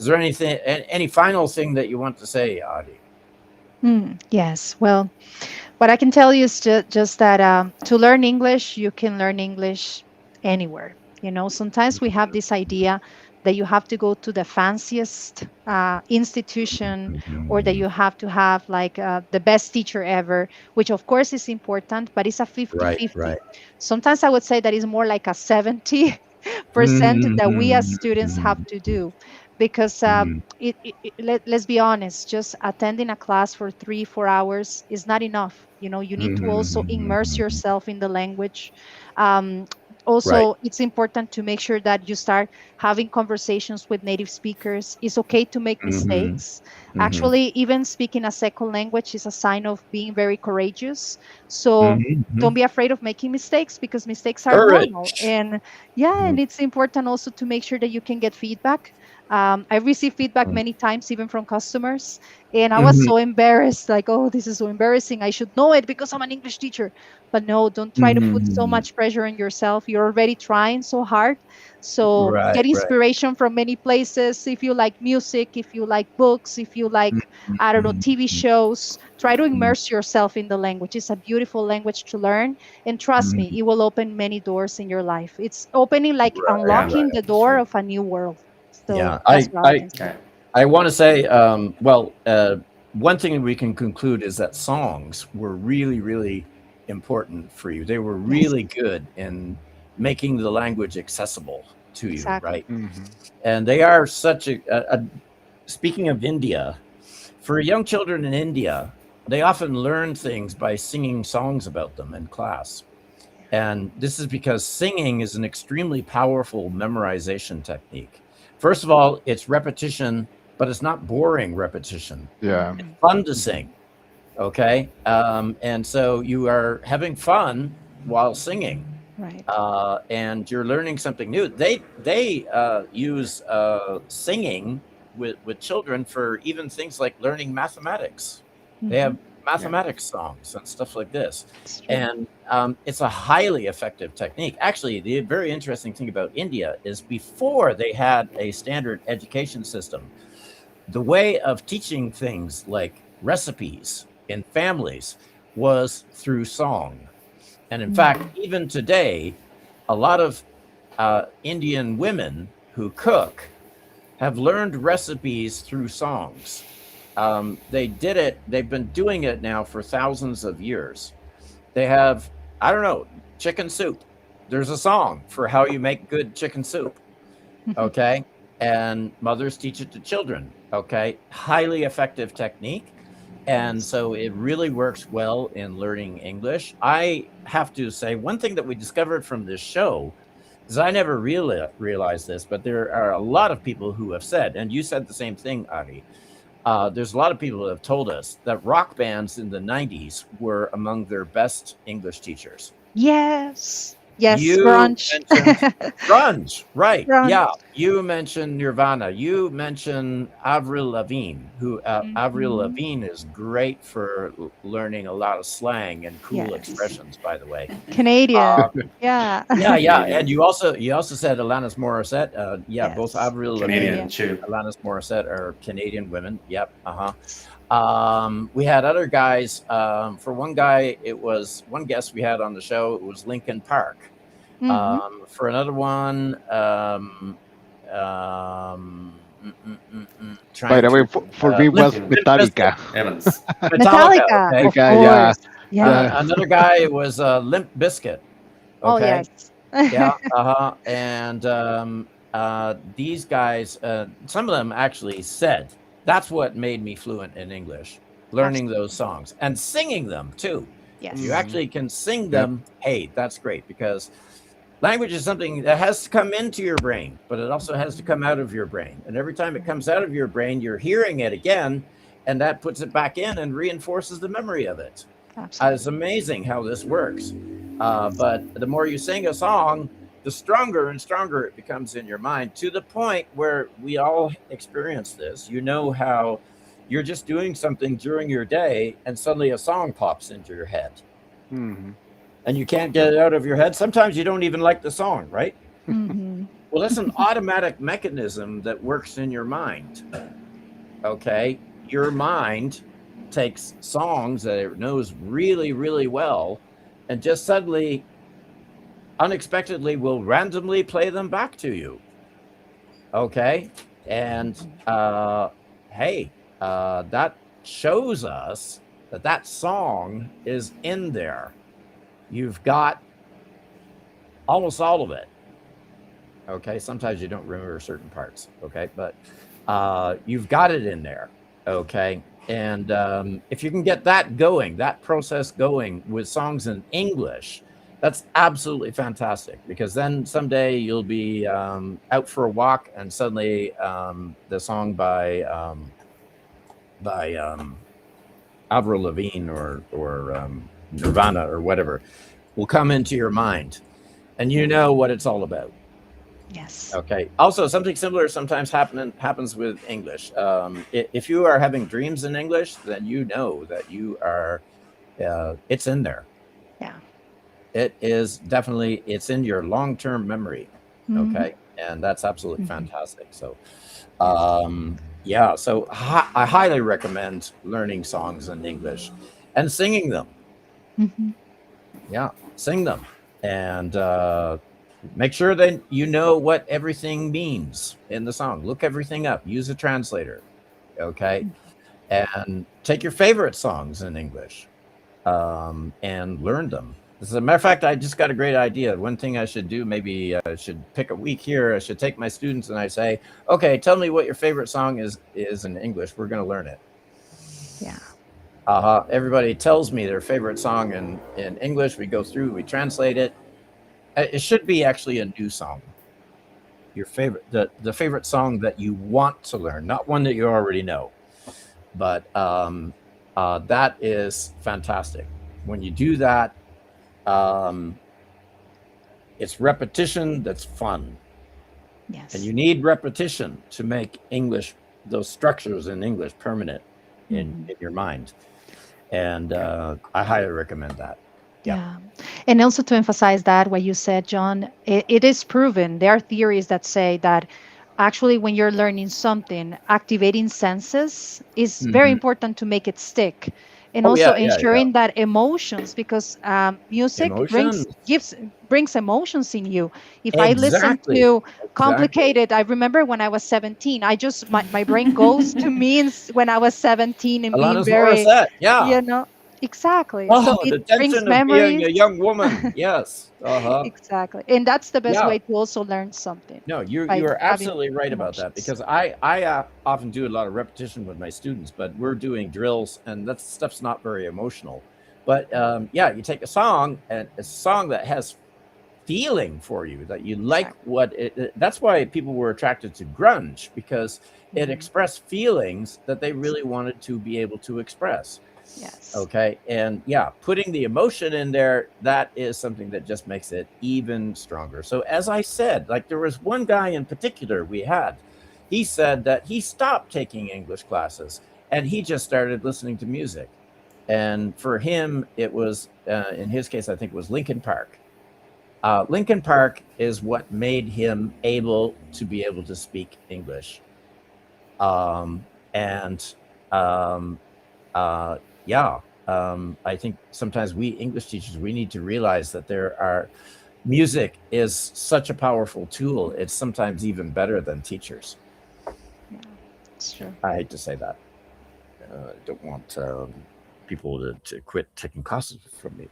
Is there any final thing that you want to say, Adi? Yes. Well, what I can tell you is just that to learn English, you can learn English anywhere. Sometimes we have this idea that you have to go to the fanciest institution, or that Mhm. you have to have like the best teacher ever, which of course is important, but it's a Right, 50-50. right. Sometimes I would say that is more like a 70% that we as Mhm, students have mhm, to do, because mhm, let's be honest, just attending a class for 3-4 hours is not enough. You need to mhm, also mhm, immerse mhm. yourself in the language. um, Right. Also, it's important to make sure that you start having conversations with native speakers. It's okay to make Mhm, mistakes. mhm, Actually, even speaking a second language is a sign of being very courageous. So mhm, don't mhm. be afraid of making mistakes, because mistakes are normal. Courage. And yeah, Mhm, and it's important also to make sure that you can get feedback. I received feedback mhm, many times, even from customers, and I was mhm, so embarrassed, like, oh, this is so embarrassing. I should know it because I'm an English teacher. But no, don't try to mhm, put so mhm. much pressure on yourself. You're already trying so hard. So Right, get right. inspiration from many places. If you like music, if you like books, if you Mhm, like, I don't know, mhm, TV shows, try to mhm, immerse yourself in the language. It's a beautiful language to learn. And trust me, mhm. it will open many doors in your life. It's opening, like Right, Yeah, unlocking right. the that's door true. of a new world. So Yeah. that's I what I I can say. Yeah. I want to say, one thing we can conclude is that songs were really, really important for you. They were Yes, really good in making the language accessible to you, exactly. right? Hmm. And they are such speaking of India, for young children in India, they often learn things by singing songs about them in class. And this is because singing is an extremely powerful memorization technique. First of all, it's repetition, but it's not boring repetition. Yeah. Hmm. Fun to Hmm. sing, okay? And so you are having fun while singing, Right. and you're learning something new. They use singing with children for even things like learning mathematics. They Hmm. have Yeah. mathematics songs and stuff like this, It's true. and it's a highly effective technique. Actually, the very interesting thing about India is before they had a standard education system, the way of teaching things like recipes in families was through song. And in fact, Hmm. even today, a lot of Indian women who cook have learned recipes through songs. They did it, they've been doing it now for thousands of years. They have, I don't know, chicken soup. There's a song for how you make good chicken soup. Okay. And mothers teach it to children. Okay. Highly effective technique. And Yes. so it really works well in learning English. I have to say, one thing that we discovered from this show is I never realized this, but there are a lot of people who have said, and you said the same thing, Ari. There's a lot of people that have told us that rock bands in the 90s were among their best English teachers. Yes. Yes. You Grunge. mentioned grunge, right? Grunge. Yeah, you mentioned Nirvana. You mentioned Avril Lavigne, who Avril Hmm. Lavigne is great for learning a lot of slang and cool Yes. expressions. By the way, Canadian. uh, Yeah. yeah, yeah, and Canadian. you also said Alanis Morissette. Yeah, both Yes. Avril Lavigne Canadian Canadian. and too. Alanis Morissette are Canadian women. Yep. We had other guys. For one guy, it was one guest we had on the show. It was Lincoln Park. Hmm. For another one, By trying the way, to for me was Limp Bizkit, Metallica. Evans. Metallica. Metallica, Okay, of Okay, yeah, course. Yeah. yeah. another guy was Limp Bizkit. Oh, Okay, yes. yeah, and these guys, some of them actually said that's what made me fluent in English, learning those Absolutely. songs and singing them too. If you Yes. Hmm. actually can sing Yep. them, hey, that's great because language is something that has to come into your brain, but it also has to come out of your brain. And every time it Right. comes out of your brain, you're hearing it again, and that puts it back in and reinforces the memory of it. It's Absolutely. amazing how this works. But the more you sing a song, the stronger and stronger it becomes in your mind to the point where we all experience this. You know how you're just doing something during your day, and suddenly a song pops into your head Hmm. and you can't get Yep. it out of your head. Sometimes you don't even like the song, right? Hmm. Well, that's an automatic mechanism that works in your mind. Okay. Your mind takes songs that it knows really, really well and just suddenly, unexpectedly, will randomly play them back to you. Okay. And hey, that shows us that that song is in there. You've got almost all of it. Okay. Sometimes you don't remember certain parts. Okay. But you've got it in there. Okay. And if you can get that going, that process going with songs in English, that's absolutely fantastic, because then someday you'll be out for a walk and suddenly the song by Avril Lavigne or Nirvana or whatever will come into your mind, and you know what it's all about. Yes. Okay. Also, something similar sometimes happens with English. If you are having dreams in English, then you know that you are. It's in there. Yeah. It is definitely. It's in your long-term memory. Hmm. Okay, and that's absolutely Hmm. fantastic. So, Yes. yeah. So I highly recommend learning songs in English and singing them. Hmm. Yeah, sing them, and make sure that you know what everything means in the song. Look everything up. Use a translator. Okay, and take your favorite songs in English and learn them. As a matter of fact, I just got a great idea. One thing I should do, maybe I should pick a week here. I should take my students and I say, "Okay, tell me what your favorite song is in English. We're going to learn it." Yeah. Everybody tells me their favorite song in English. We go through, we translate it. It should be actually a new song. Your favorite, the favorite song that you want to learn, not one that you already know. But that is fantastic. When you do that, um, it's repetition that's fun, and Yes. you need repetition to make English, those structures in English, permanent Hmm. in your mind. And I highly recommend that. Yeah. Yeah. And also to emphasize that what you said, John, it is proven. There are theories that say that actually when you're learning something, activating senses is very Hmm. important to make it stick. And Oh also yeah, yeah, yeah. ensuring that emotions, because music Emotions. brings emotions in you. If I listen Exactly. to Exactly. complicated, I remember when I was 17, my brain goes to means when I was 17 and being Alanis very, Morissette. Yeah. you know, exactly. So Oh, it the brings tension of being memories. a young woman. Yes. Uh-huh. Exactly. And that's the best Yeah. way to also learn something No, by you're having absolutely right about that, emotions. because I often do a lot of repetition with my students, but we're doing drills and that stuff's not very emotional. But yeah, you take a song, and a song that has feeling for you, that you like Exactly. that's why people were attracted to grunge, because it Mhm. expressed feelings that they really wanted to be able to express. Yes. Okay. And yeah, putting the emotion in there, that is something that just makes it even stronger. So, as I said, like there was one guy in particular we had, he said that he stopped taking English classes and he just started listening to music. And for him, it was, in his case, I think it was Linkin Park. Linkin Park is what made him able to be able to speak English. And um, uh, yeah, I think sometimes we English teachers, we need to realize that there are music is such a powerful tool. It's sometimes even better than teachers. Yeah. It's true. I hate to say that. I don't want people to quit taking classes from me,